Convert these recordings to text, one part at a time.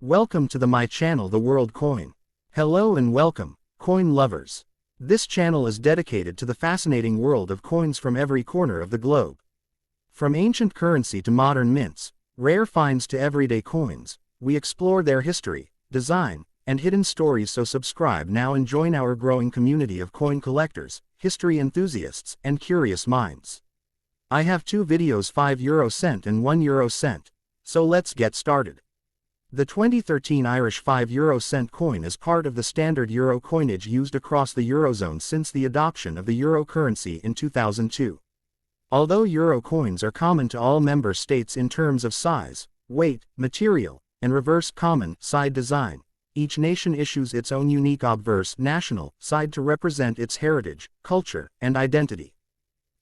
Welcome to my channel, The World Coin. Hello and welcome, coin lovers. This channel is dedicated to the fascinating world of coins from every corner of the globe. From ancient currency to modern mints, rare finds to everyday coins, we explore their history, design, and hidden stories. So subscribe now and join our growing community of coin collectors, history enthusiasts, and curious minds. I have two videos, 5 euro cent and 1 euro cent. So let's get started. The 2013 Irish 5 euro cent coin is part of the standard euro coinage used across the Eurozone since the adoption of the euro currency in 2002. Although euro coins are common to all member states in terms of size, weight, material, and reverse common side design, each nation issues its own unique obverse national side to represent its heritage, culture, and identity.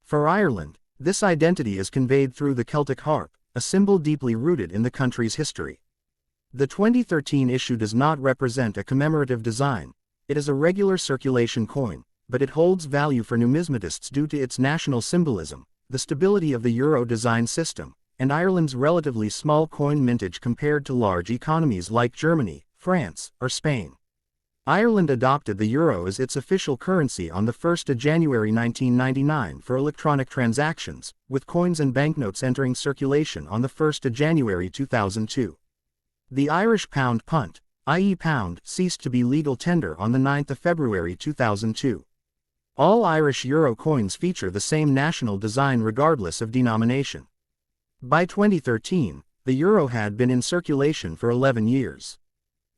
For Ireland, this identity is conveyed through the Celtic harp, a symbol deeply rooted in the country's history. The 2013 issue does not represent a commemorative design. It is a regular circulation coin, but it holds value for numismatists due to its national symbolism, the stability of the euro design system, and Ireland's relatively small coin mintage compared to large economies like Germany, France, or Spain. Ireland adopted the euro as its official currency on the 1st of January 1999 for electronic transactions, with coins and banknotes entering circulation on the 1st of January 2002. The Irish pound punt, i.e. pound, ceased to be legal tender on the 9th of February 2002. All Irish euro coins feature the same national design regardless of denomination. By 2013, the euro had been in circulation for 11 years.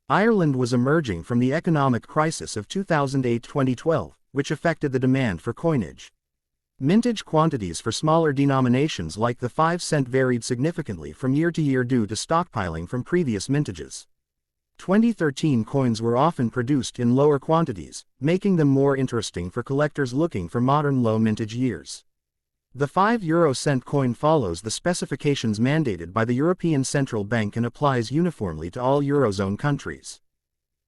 Ireland was emerging from the economic crisis of 2008-2012, which affected the demand for coinage. Mintage quantities for smaller denominations like the 5 cent varied significantly from year to year due to stockpiling from previous mintages. 2013 coins were often produced in lower quantities, making them more interesting for collectors looking for modern low mintage years. The 5 euro cent coin follows the specifications mandated by the European Central Bank and applies uniformly to all Eurozone countries.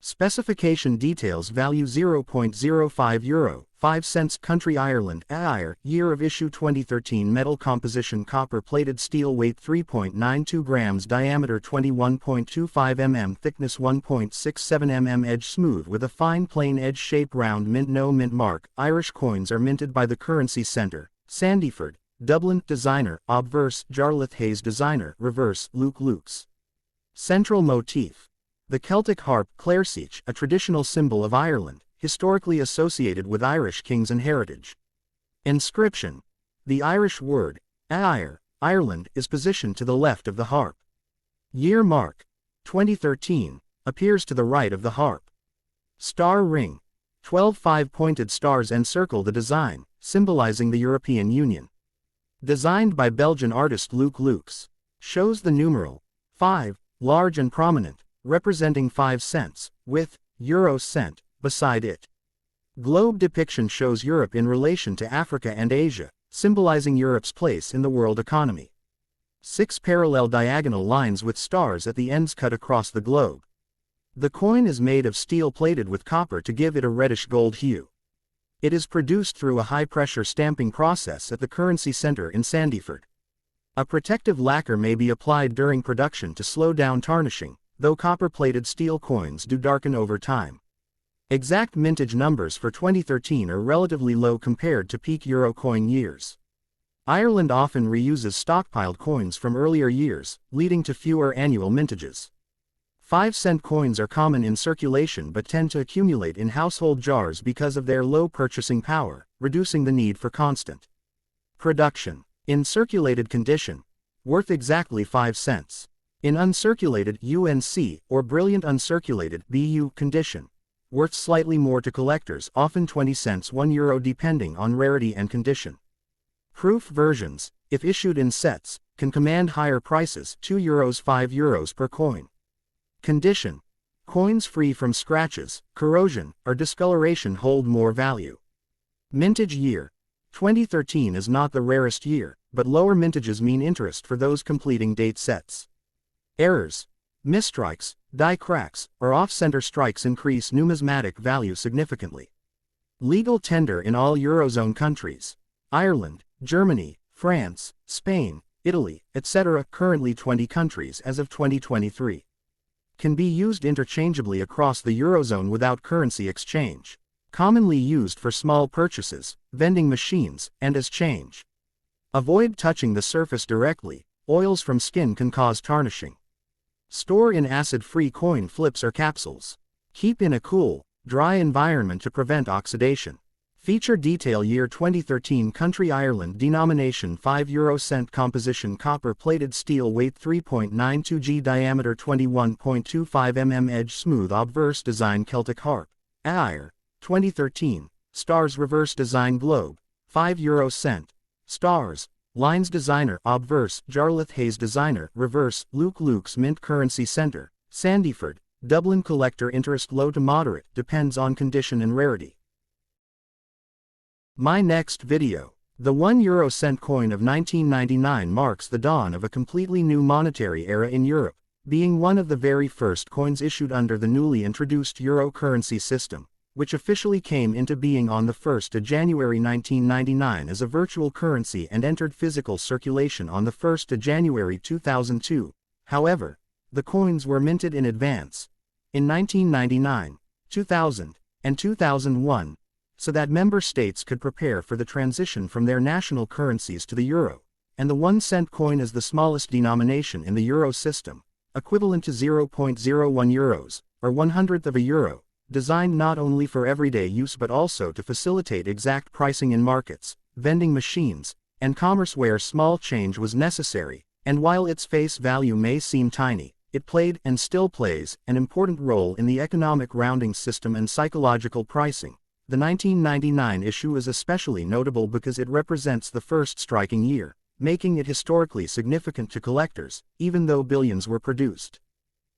Specification details: value 0.05 euro, 5 cents, country Ireland, AIR, year of issue 2013, metal composition copper plated steel, weight 3.92 grams, diameter 21.25 mm, thickness 1.67 mm, edge smooth with a fine plain edge shape, round, mint, no mint mark. Irish coins are minted by the Currency Centre, Sandyford, Dublin. Designer, obverse, Jarlath Hayes. Designer, reverse, Luke Lukes. Central motif: the Celtic harp, clairseach, a traditional symbol of Ireland, historically associated with Irish kings and heritage. Inscription: the Irish word, AIR, Ireland, is positioned to the left of the harp. Year mark, 2013, appears to the right of the harp. Star ring: 12 5-pointed stars encircle the design, symbolizing the European Union. Designed by Belgian artist Luke Lukes. Shows the numeral 5, large and prominent, representing 5 cents, with euro cent beside it. Globe depiction shows Europe in relation to Africa and Asia, symbolizing Europe's place in the world economy. 6 parallel diagonal lines with stars at the ends cut across the globe. The coin is made of steel plated with copper to give it a reddish gold hue. It is produced through a high-pressure stamping process at the Currency Centre in Sandyford. A protective lacquer may be applied during production to slow down tarnishing, though copper-plated steel coins do darken over time. Exact mintage numbers for 2013 are relatively low compared to peak euro coin years. Ireland often reuses stockpiled coins from earlier years, leading to fewer annual mintages. 5-cent coins are common in circulation but tend to accumulate in household jars because of their low purchasing power, reducing the need for constant production. In circulated condition, worth exactly 5 cents. In uncirculated UNC or brilliant uncirculated BU condition, worth slightly more to collectors, often 20 cents, 1 euro depending on rarity and condition. Proof versions, if issued in sets, can command higher prices, 2 euros, 5 euros per coin. Condition: coins free from scratches, corrosion, or discoloration hold more value. Mintage year: 2013 is not the rarest year, but lower mintages mean interest for those completing date sets. Errors, misstrikes, die cracks, or off-center strikes increase numismatic value significantly. Legal tender in all Eurozone countries: Ireland, Germany, France, Spain, Italy, etc. Currently 20 countries as of 2023. Can be used interchangeably across the Eurozone without currency exchange. Commonly used for small purchases, vending machines, and as change. Avoid touching the surface directly. Oils from skin can cause tarnishing. Store in acid-free coin flips or capsules. Keep in a cool, dry environment to prevent oxidation. Feature detail year 2013 country Ireland denomination €5 composition copper-plated steel weight 3.92 g diameter 21.25 mm edge smooth obverse design Celtic harp. AIR. 2013. Stars reverse design globe. €5. Stars. Lines designer obverse Jarlath Hayes designer reverse Luke Luke's Mint Currency Center, Sandyford, Dublin collector interest low to moderate depends on condition and rarity. My next video. The €1 coin of 1999 marks the dawn of a completely new monetary era in Europe, being one of the very first coins issued under the newly introduced euro currency system, which officially came into being on the 1st of January 1999 as a virtual currency and entered physical circulation on the 1st of January 2002. However, the coins were minted in advance, in 1999, 2000, and 2001, so that member states could prepare for the transition from their national currencies to the euro, and the 1-cent coin is the smallest denomination in the euro system, equivalent to 0.01 euros, or 1/100th of a euro. Designed not only for everyday use but also to facilitate exact pricing in markets, vending machines, and commerce where small change was necessary, and while its face value may seem tiny, it played, and still plays, an important role in the economic rounding system and psychological pricing. The 1999 issue is especially notable because it represents the first striking year, making it historically significant to collectors, even though billions were produced.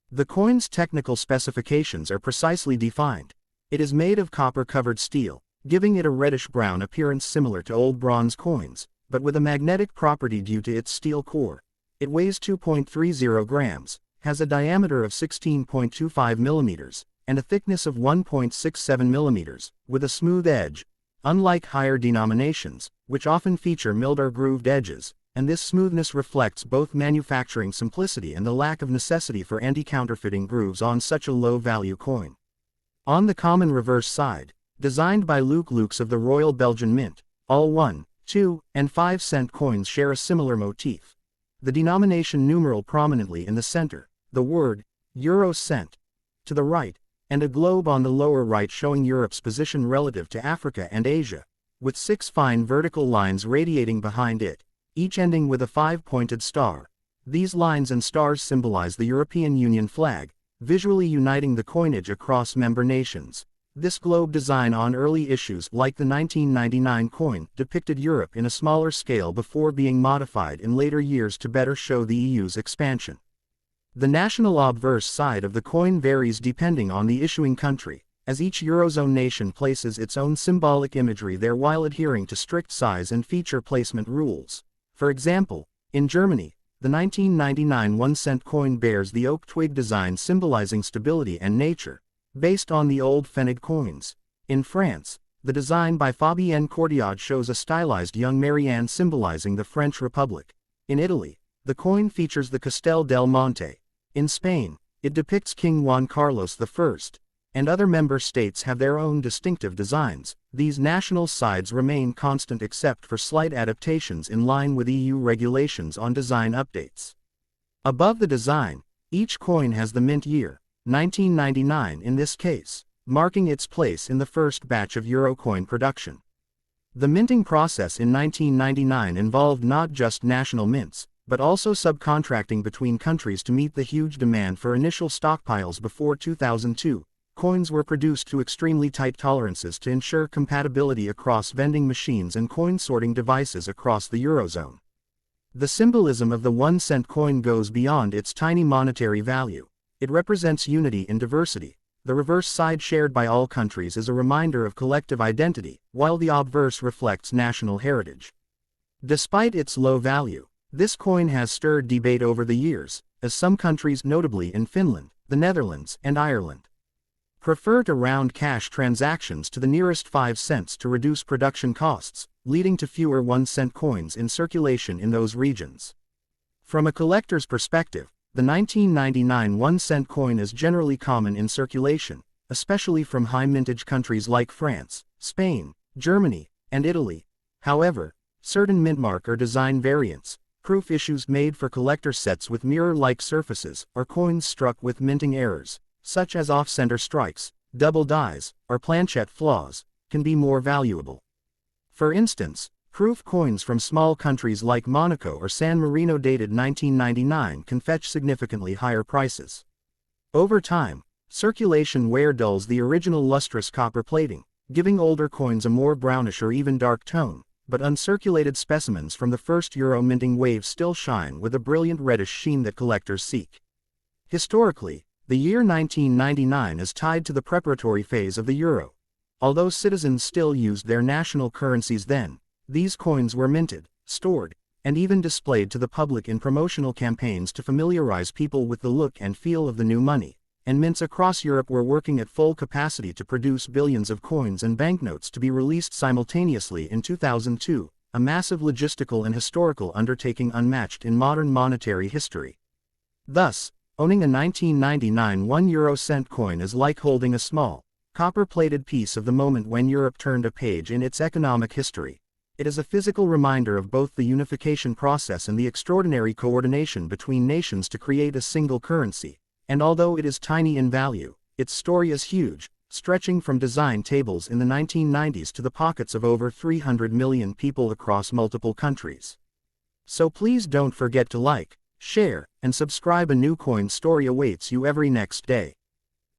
The coin's technical specifications are precisely defined. It is made of copper-covered steel, giving it a reddish-brown appearance similar to old bronze coins, but with a magnetic property due to its steel core. It weighs 2.30 grams, has a diameter of 16.25 millimeters, and a thickness of 1.67 millimeters, with a smooth edge. Unlike higher denominations, which often feature milled or grooved edges, and this smoothness reflects both manufacturing simplicity and the lack of necessity for anti-counterfeiting grooves on such a low-value coin. On the common reverse side, designed by Luke Lukes of the Royal Belgian Mint, all 1, 2, and 5-cent coins share a similar motif. The denomination numeral prominently in the center, the word euro cent to the right, and a globe on the lower right showing Europe's position relative to Africa and Asia, with 6 fine vertical lines radiating behind it, each ending with a 5-pointed star. These lines and stars symbolize the European Union flag, visually uniting the coinage across member nations. This globe design on early issues like the 1999 coin depicted Europe in a smaller scale before being modified in later years to better show the EU's expansion. The national obverse side of the coin varies depending on the issuing country, as each Eurozone nation places its own symbolic imagery there while adhering to strict size and feature placement rules. For example, in Germany, the 1999 1-cent coin bears the oak twig design symbolizing stability and nature, based on the old Pfennig coins. In France, the design by Fabien Cordiard shows a stylized young Marianne symbolizing the French Republic. In Italy, the coin features the Castel del Monte. In Spain, it depicts King Juan Carlos I, and other member states have their own distinctive designs. These national sides remain constant except for slight adaptations in line with EU regulations on design updates. Above the design, each coin has the mint year, 1999 in this case, marking its place in the first batch of euro coin production. The minting process in 1999 involved not just national mints, but also subcontracting between countries to meet the huge demand for initial stockpiles before 2002. Coins were produced to extremely tight tolerances to ensure compatibility across vending machines and coin sorting devices across the Eurozone. The symbolism of the 1-cent coin goes beyond its tiny monetary value. It represents unity in diversity. The reverse side shared by all countries is a reminder of collective identity, while the obverse reflects national heritage. Despite its low value, this coin has stirred debate over the years, as some countries, notably in Finland, the Netherlands, and Ireland, prefer to round cash transactions to the nearest 5 cents to reduce production costs, leading to fewer 1-cent coins in circulation in those regions. From a collector's perspective, The 1999 1-cent coin is generally common in circulation, especially from high-mintage countries like France, Spain, Germany, and Italy. However, certain mintmark or design variants, proof issues made for collector sets with mirror-like surfaces, or coins struck with minting errors, such as off-center strikes, double dies, or planchette flaws, can be more valuable. For instance, proof coins from small countries like Monaco or San Marino dated 1999 can fetch significantly higher prices. Over time, circulation wear dulls the original lustrous copper plating, giving older coins a more brownish or even dark tone, but uncirculated specimens from the first euro minting wave still shine with a brilliant reddish sheen that collectors seek. Historically, the year 1999 is tied to the preparatory phase of the euro. Although citizens still used their national currencies then, these coins were minted, stored, and even displayed to the public in promotional campaigns to familiarize people with the look and feel of the new money, and mints across Europe were working at full capacity to produce billions of coins and banknotes to be released simultaneously in 2002, a massive logistical and historical undertaking unmatched in modern monetary history. Thus, owning a 1999 1-euro-cent coin is like holding a small, copper-plated piece of the moment when Europe turned a page in its economic history. It is a physical reminder of both the unification process and the extraordinary coordination between nations to create a single currency, and although it is tiny in value, its story is huge, stretching from design tables in the 1990s to the pockets of over 300 million people across multiple countries. So please don't forget to like, share, and subscribe. A new coin story awaits you every next day.